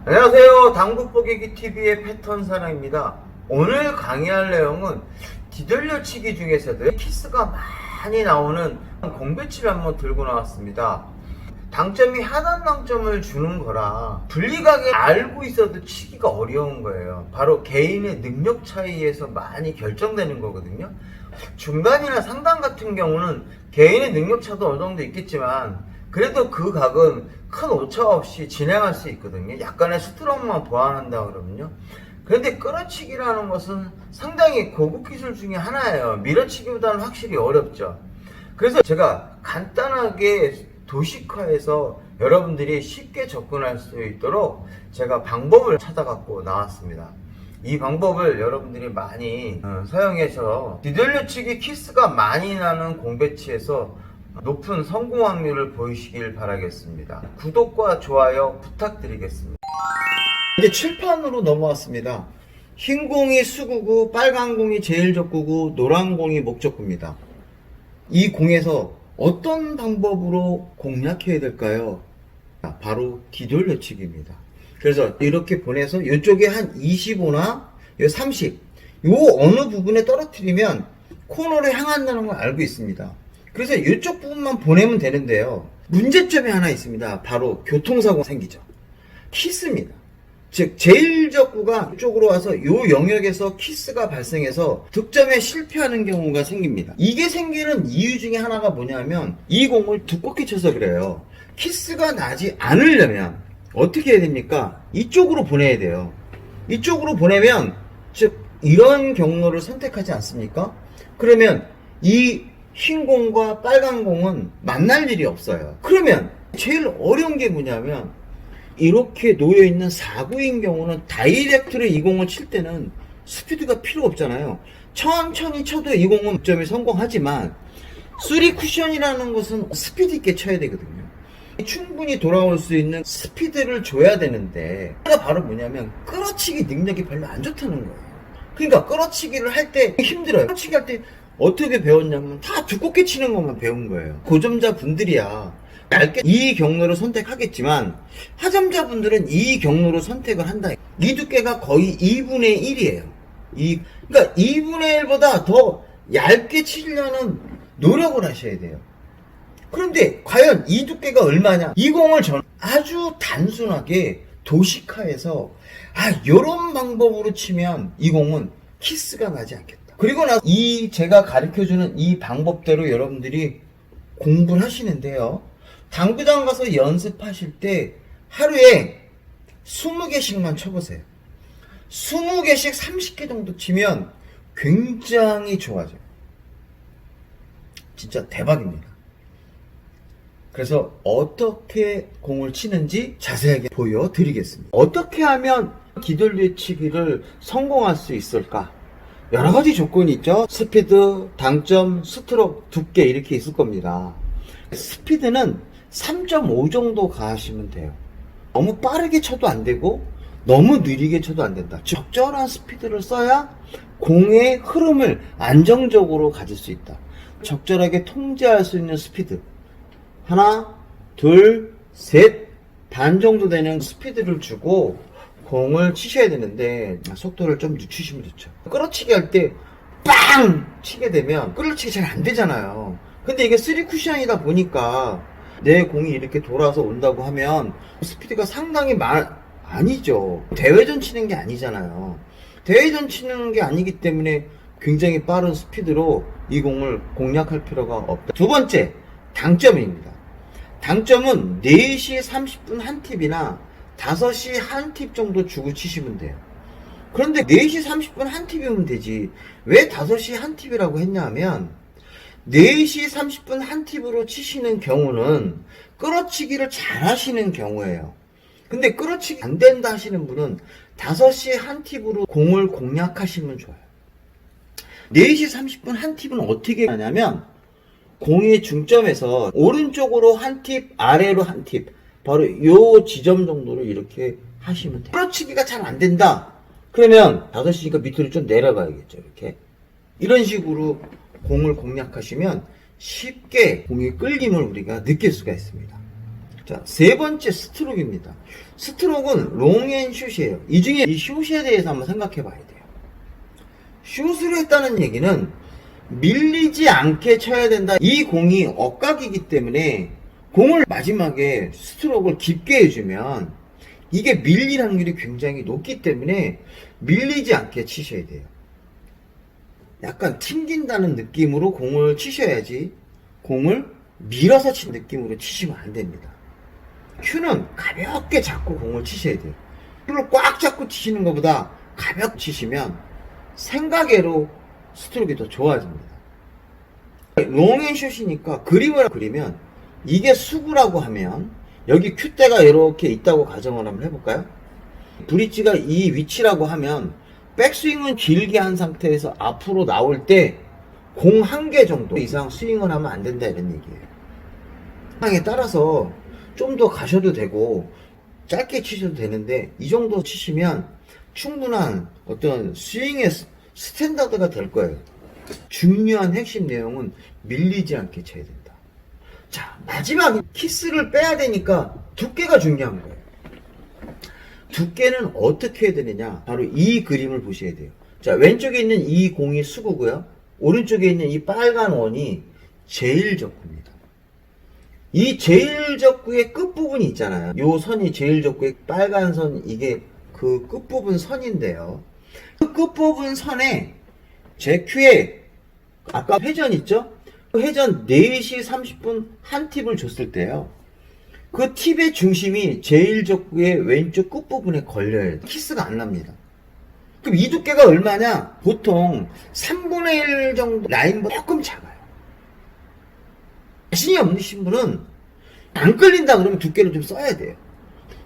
안녕하세요. 당구뽀개기TV의 패턴 사랑입니다. 오늘 강의할 내용은 뒤돌려치기 중에서도 키스가 많이 나오는 공배치를 한번 들고 나왔습니다. 당점이 하단 당점을 주는 거라 분리각을 알고 있어도 치기가 어려운 거예요. 바로 개인의 능력 차이에서 많이 결정되는 거거든요. 중단이나 상단 같은 경우는 개인의 능력 차도 어느 정도 있겠지만 그래도 그 각은 큰 오차 없이 진행할 수 있거든요. 약간의 스트로크만 보완한다 그러면요. 그런데 끌어치기라는 것은 상당히 고급 기술 중에 하나예요. 밀어치기보다는 확실히 어렵죠. 그래서 제가 간단하게 도식화해서 여러분들이 쉽게 접근할 수 있도록 제가 방법을 찾아갖고 나왔습니다. 이 방법을 여러분들이 많이 사용해서 뒤돌려치기 키스가 많이 나는 공배치에서 높은 성공 확률을 보이시길 바라겠습니다. 구독과 좋아요 부탁드리겠습니다. 이제 칠판으로 넘어왔습니다. 흰 공이 수구고 빨간 공이 제일적구고 노란 공이 목적구입니다. 이 공에서 어떤 방법으로 공략해야 될까요? 바로 뒤돌려치기입니다. 그래서 이렇게 보내서 이쪽에 한 25나 30, 요 어느 부분에 떨어뜨리면 코너를 향한다는 걸 알고 있습니다. 그래서 이쪽 부분만 보내면 되는데요. 문제점이 하나 있습니다. 바로 교통사고가 생기죠. 키스입니다. 즉 제일적구가 이쪽으로 와서 이 영역에서 키스가 발생해서 득점에 실패하는 경우가 생깁니다. 이게 생기는 이유 중에 하나가 뭐냐면 이 공을 두껍게 쳐서 그래요. 키스가 나지 않으려면 어떻게 해야 됩니까? 이쪽으로 보내야 돼요. 이쪽으로 보내면 즉 이런 경로를 선택하지 않습니까? 그러면 이 흰 공과 빨간 공은 만날 일이 없어요. 그러면 제일 어려운 게 뭐냐면 이렇게 놓여있는 4구인 경우는 다이렉트로 이 공을 칠 때는 스피드가 필요 없잖아요. 천천히 쳐도 이 공은 득점에 성공하지만 3쿠션이라는 것은 스피드 있게 쳐야 되거든요. 충분히 돌아올 수 있는 스피드를 줘야 되는데 그게 바로 뭐냐면 끌어치기 능력이 별로 안 좋다는 거예요. 그러니까 끌어치기를 할 때 힘들어요. 끌어치기 할 때 어떻게 배웠냐면 다 두껍게 치는 것만 배운 거예요. 고점자 분들이야 얇게 이 경로를 선택하겠지만 하점자 분들은 이 경로를 선택을 한다. 이 두께가 거의 2분의 1이에요. 그러니까 2분의 1보다 더 얇게 치려는 노력을 하셔야 돼요. 그런데 과연 이 두께가 얼마냐? 이 공을 저는 아주 단순하게 도식화해서 요런 방법으로 치면 이 공은 키스가 나지 않겠다. 그리고 나서 제가 가르쳐주는 이 방법대로 여러분들이 공부를 하시는데요. 당구장 가서 연습하실 때 하루에 20개씩만 쳐보세요. 20개씩 30개 정도 치면 굉장히 좋아져요. 진짜 대박입니다. 그래서 어떻게 공을 치는지 자세하게 보여드리겠습니다. 어떻게 하면 뒤돌려치기를 성공할 수 있을까? 여러 가지 조건이 있죠. 스피드, 당점, 스트로크, 두께 이렇게 있을 겁니다. 스피드는 3.5 정도 가시면 돼요. 너무 빠르게 쳐도 안 되고 너무 느리게 쳐도 안 된다. 적절한 스피드를 써야 공의 흐름을 안정적으로 가질 수 있다. 적절하게 통제할 수 있는 스피드. 하나, 둘, 셋, 반 정도 되는 스피드를 주고 공을 치셔야 되는데 속도를 좀 늦추시면 좋죠. 끌어치기 할 때 빵! 치게 되면 끌어치기 잘 안 되잖아요. 근데 이게 3쿠션이다 보니까 내 공이 이렇게 돌아서 온다고 하면 스피드가 상당히 아니죠. 대회전 치는 게 아니잖아요. 대회전 치는 게 아니기 때문에 굉장히 빠른 스피드로 이 공을 공략할 필요가 없다. 두 번째, 당점입니다. 당점은 4시 30분 한 팁이나 5시 한 팁 정도 주고 치시면 돼요. 그런데 4시 30분 한 팁이면 되지. 왜 5시 한 팁이라고 했냐 하면 4시 30분 한 팁으로 치시는 경우는 끌어치기를 잘 하시는 경우예요. 근데 끌어치기 안 된다 하시는 분은 5시 한 팁으로 공을 공략하시면 좋아요. 4시 30분 한 팁은 어떻게 하냐면 공의 중점에서 오른쪽으로 한 팁, 아래로 한 팁, 바로 요 지점 정도로 이렇게 하시면 돼요. 끌어치기가 잘 안 된다. 그러면 5시니까 밑으로 좀 내려가야겠죠. 이렇게. 이런 식으로 공을 공략하시면 쉽게 공의 끌림을 우리가 느낄 수가 있습니다. 자, 세 번째 스트로크입니다. 스트로크는 롱앤슛이에요. 이 중에 이 슛에 대해서 한번 생각해 봐야 돼요. 슛을 했다는 얘기는 밀리지 않게 쳐야 된다. 이 공이 억각이기 때문에 공을 마지막에 스트로크를 깊게 해주면 이게 밀릴 확률이 굉장히 높기 때문에 밀리지 않게 치셔야 돼요. 약간 튕긴다는 느낌으로 공을 치셔야지 공을 밀어서 치는 느낌으로 치시면 안 됩니다. 큐는 가볍게 잡고 공을 치셔야 돼요. 큐를 꽉 잡고 치시는 것보다 가볍게 치시면 생각외로 스트로크가 더 좋아집니다. 롱앤슛이니까 그림을 그리면 이게 수구라고 하면 여기 큐대가 이렇게 있다고 가정을 한번 해볼까요? 브릿지가 이 위치라고 하면 백스윙은 길게 한 상태에서 앞으로 나올 때 공 한 개 정도 이상 스윙을 하면 안 된다 이런 얘기예요. 상황에 따라서 좀 더 가셔도 되고 짧게 치셔도 되는데 이 정도 치시면 충분한 어떤 스윙의 스탠다드가 될 거예요. 중요한 핵심 내용은 밀리지 않게 쳐야 된다. 자, 마지막 키스를 빼야 되니까 두께가 중요한 거예요. 두께는 어떻게 해야 되느냐? 바로 이 그림을 보셔야 돼요. 자, 왼쪽에 있는 이 공이 수구고요. 오른쪽에 있는 이 빨간 원이 제일적구입니다. 이 제일적구의 끝부분이 있잖아요. 요 선이 제일적구의 빨간 선, 이게 그 끝부분 선인데요. 그 끝부분 선에 제 큐에 아까 회전 있죠? 회전 4시 30분 한 팁을 줬을 때요. 그 팁의 중심이 제일적구의 왼쪽 끝부분에 걸려야 돼요. 키스가 안 납니다. 그럼 이 두께가 얼마냐? 보통 3분의 1 정도 라인보다 조금 작아요. 자신이 없으신 분은 안 끌린다 그러면 두께를 좀 써야 돼요.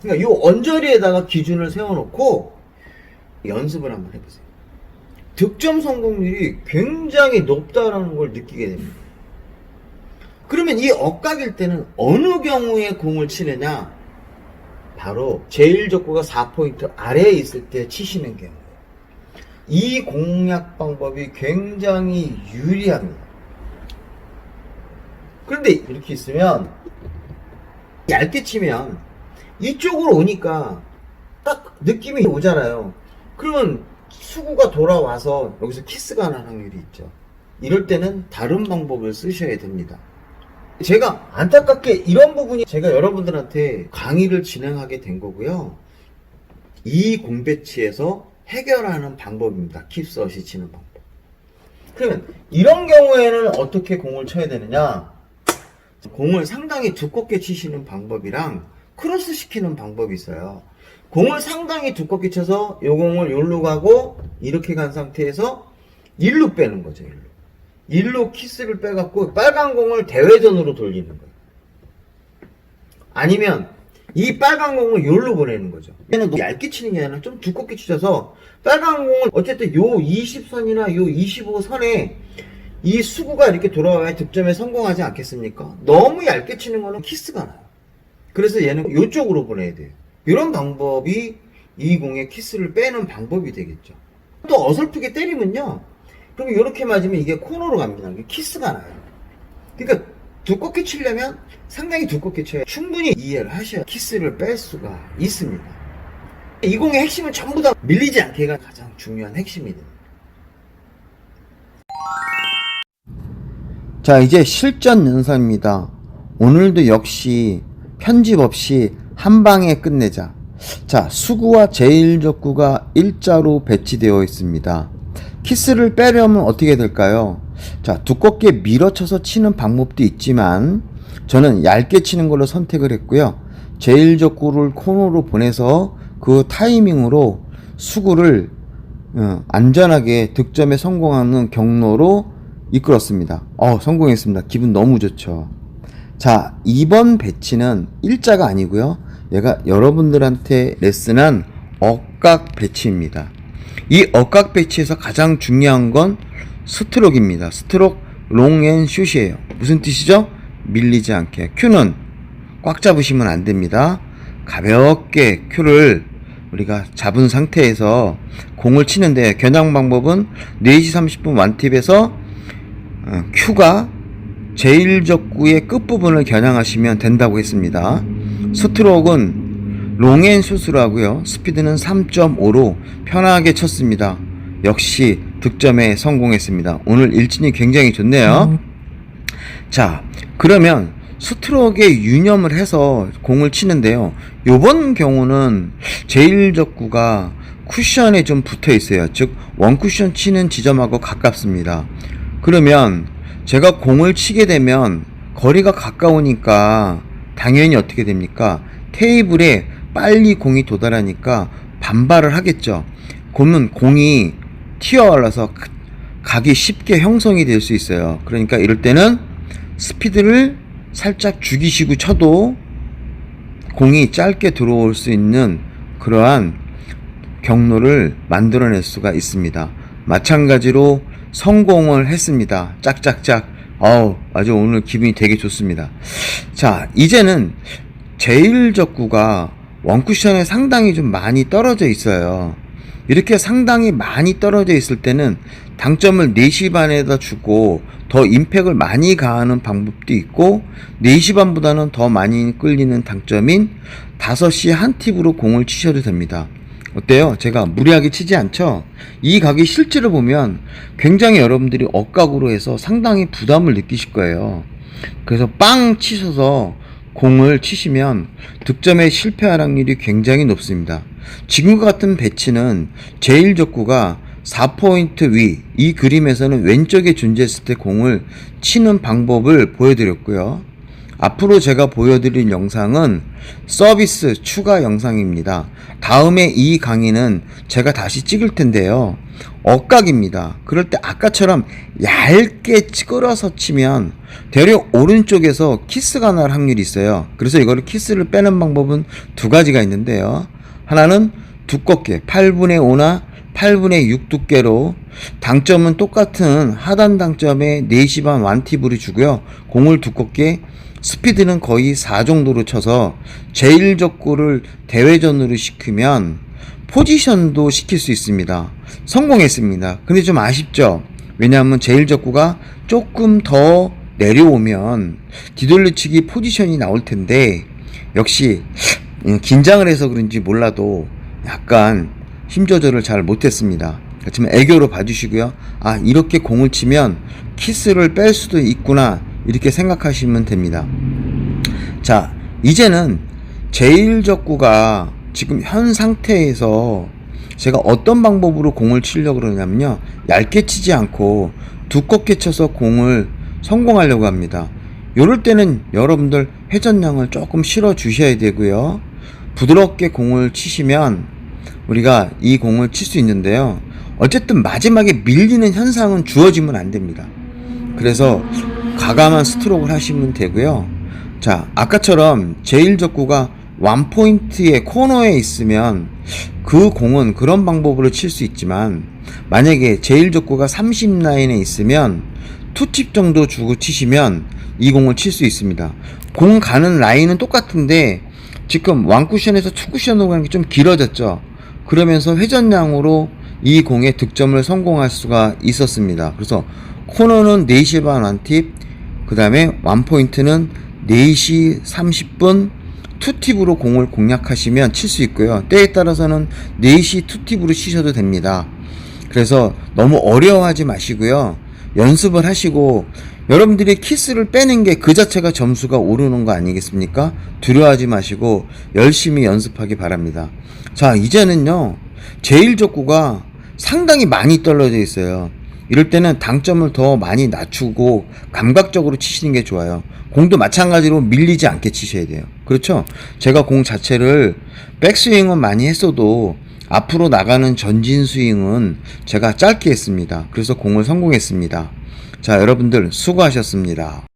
그러니까 이 언저리에다가 기준을 세워놓고 연습을 한번 해보세요. 득점 성공률이 굉장히 높다는 걸 느끼게 됩니다. 그러면 이 억각일 때는 어느 경우에 공을 치느냐? 바로 제일적구가 4포인트 아래에 있을 때 치시는 경우예요. 이 공략 방법이 굉장히 유리합니다. 그런데 이렇게 있으면 얇게 치면 이쪽으로 오니까 딱 느낌이 오잖아요. 그러면 수구가 돌아와서 여기서 키스가 나는 확률이 있죠. 이럴 때는 다른 방법을 쓰셔야 됩니다. 제가 안타깝게 이런 부분이 제가 여러분들한테 강의를 진행하게 된 거고요. 이 공배치에서 해결하는 방법입니다. 킵스엇이 치는 방법. 그러면 이런 경우에는 어떻게 공을 쳐야 되느냐? 공을 상당히 두껍게 치시는 방법이랑 크로스 시키는 방법이 있어요. 공을 상당히 두껍게 쳐서 요 공을 요로 가고 이렇게 간 상태에서 일로 빼는 거죠. 일로 키스를 빼갖고 빨간 공을 대회전으로 돌리는 거예요. 아니면 이 빨간 공을 요로 보내는 거죠. 얘는 너무 얇게 치는 게 아니라 좀 두껍게 치셔서 빨간 공을 어쨌든 요 20선이나 요 25선에 이 수구가 이렇게 돌아와야 득점에 성공하지 않겠습니까? 너무 얇게 치는 거는 키스가 나요. 그래서 얘는 요쪽으로 보내야 돼요. 이런 방법이 이 공의 키스를 빼는 방법이 되겠죠. 또 어설프게 때리면요. 그럼 이렇게 맞으면 이게 코너로 갑니다. 이게 키스가 나요. 그러니까 두껍게 치려면 상당히 두껍게 쳐야 충분히 이해를 하셔야 키스를 뺄 수가 있습니다. 이 공의 핵심은 전부 다 밀리지 않게가 가장 중요한 핵심이 됩니다. 자, 이제 실전 연습입니다. 오늘도 역시 편집 없이 한 방에 끝내자. 자, 수구와 제일적구가 일자로 배치되어 있습니다. 키스를 빼려면 어떻게 될까요? 자, 두껍게 밀어쳐서 치는 방법도 있지만 저는 얇게 치는 걸로 선택을 했고요. 제일적구를 코너로 보내서 그 타이밍으로 수구를 안전하게 득점에 성공하는 경로로 이끌었습니다. 성공했습니다. 기분 너무 좋죠. 자, 이번 배치는 일자가 아니고요. 얘가 여러분들한테 레슨한 억각 배치입니다. 이 억각 배치에서 가장 중요한 건 스트로크입니다. 스트로크 롱앤슛이에요. 무슨 뜻이죠? 밀리지 않게. 큐는 꽉 잡으시면 안 됩니다. 가볍게 큐를 우리가 잡은 상태에서 공을 치는데 겨냥 방법은 4시 30분 완팁에서 큐가 제일적구의 끝부분을 겨냥하시면 된다고 했습니다. 스트로크는 롱앤숏으로 하고요. 스피드는 3.5로 편하게 쳤습니다. 역시 득점에 성공했습니다. 오늘 일진이 굉장히 좋네요. 자, 그러면 스트로크에 유념을 해서 공을 치는데요. 요번 경우는 제1적구가 쿠션에 좀 붙어 있어요. 즉 원쿠션 치는 지점하고 가깝습니다. 그러면 제가 공을 치게 되면 거리가 가까우니까 당연히 어떻게 됩니까? 테이블에 빨리 공이 도달하니까 반발을 하겠죠. 그러면 공이 튀어올라서 각이 쉽게 형성이 될 수 있어요. 그러니까 이럴 때는 스피드를 살짝 죽이시고 쳐도 공이 짧게 들어올 수 있는 그러한 경로를 만들어낼 수가 있습니다. 마찬가지로 성공을 했습니다. 짝짝짝. 아주 오늘 기분이 되게 좋습니다. 자, 이제는 제1적구가 원쿠션에 상당히 좀 많이 떨어져 있어요. 이렇게 상당히 많이 떨어져 있을 때는 당점을 4시 반에다 주고 더 임팩을 많이 가하는 방법도 있고 4시 반보다는 더 많이 끌리는 당점인 5시 한 팁으로 공을 치셔도 됩니다. 어때요? 제가 무리하게 치지 않죠? 이 각이 실제로 보면 굉장히 여러분들이 억각으로 해서 상당히 부담을 느끼실 거예요. 그래서 빵 치셔서 공을 치시면 득점에 실패할 확률이 굉장히 높습니다. 지금과 같은 배치는 제1적구가 4포인트 위, 이 그림에서는 왼쪽에 존재했을 때 공을 치는 방법을 보여드렸고요. 앞으로 제가 보여드릴 영상은 서비스 추가 영상입니다. 다음에 이 강의는 제가 다시 찍을 텐데요. 억각입니다. 그럴 때 아까처럼 얇게 끌어서 치면 대략 오른쪽에서 키스가 날 확률이 있어요. 그래서 이거를 키스를 빼는 방법은 두 가지가 있는데요. 하나는 두껍게 8분의 5나 8분의 6 두께로 당점은 똑같은 하단 당점에 4시 반 완팁으로 주고요. 공을 두껍게 스피드는 거의 4 정도로 쳐서 제1적구를 대회전으로 시키면 포지션도 시킬 수 있습니다. 성공했습니다. 근데 좀 아쉽죠? 왜냐하면 제1적구가 조금 더 내려오면 뒤돌려치기 포지션이 나올 텐데 역시 긴장을 해서 그런지 몰라도 약간 힘 조절을 잘 못했습니다. 그렇지만 애교로 봐주시고요. 이렇게 공을 치면 키스를 뺄 수도 있구나 이렇게 생각하시면 됩니다. 자, 이제는 제1적구가 지금 현 상태에서 제가 어떤 방법으로 공을 치려고 그러냐면요. 얇게 치지 않고 두껍게 쳐서 공을 성공하려고 합니다. 이럴 때는 여러분들 회전량을 조금 실어 주셔야 되고요. 부드럽게 공을 치시면 우리가 이 공을 칠 수 있는데요. 어쨌든 마지막에 밀리는 현상은 주어지면 안 됩니다. 그래서 과감한 스트로크를 하시면 되고요. 자, 아까처럼 제1적구가 원포인트의 코너에 있으면 그 공은 그런 방법으로 칠 수 있지만 만약에 제1적구가 30 라인에 있으면 투팁 정도 주고 치시면 이 공을 칠 수 있습니다. 공 가는 라인은 똑같은데 지금 원쿠션에서 투쿠션으로 가는 게 좀 길어졌죠. 그러면서 회전량으로 이 공의 득점을 성공할 수가 있었습니다. 그래서 코너는 4시 반 원팁, 그 다음에 원포인트는 4시 30분 투팁으로 공을 공략하시면 칠 수 있고요. 때에 따라서는 4시 투팁으로 치셔도 됩니다. 그래서 너무 어려워하지 마시고요. 연습을 하시고 여러분들이 키스를 빼는 게 그 자체가 점수가 오르는 거 아니겠습니까? 두려워하지 마시고 열심히 연습하기 바랍니다. 자, 이제는요. 제1적구가 상당히 많이 떨어져 있어요. 이럴 때는 당점을 더 많이 낮추고 감각적으로 치시는 게 좋아요. 공도 마찬가지로 밀리지 않게 치셔야 돼요. 그렇죠? 제가 공 자체를 백스윙은 많이 했어도 앞으로 나가는 전진 스윙은 제가 짧게 했습니다. 그래서 공을 성공했습니다. 자, 여러분들 수고하셨습니다.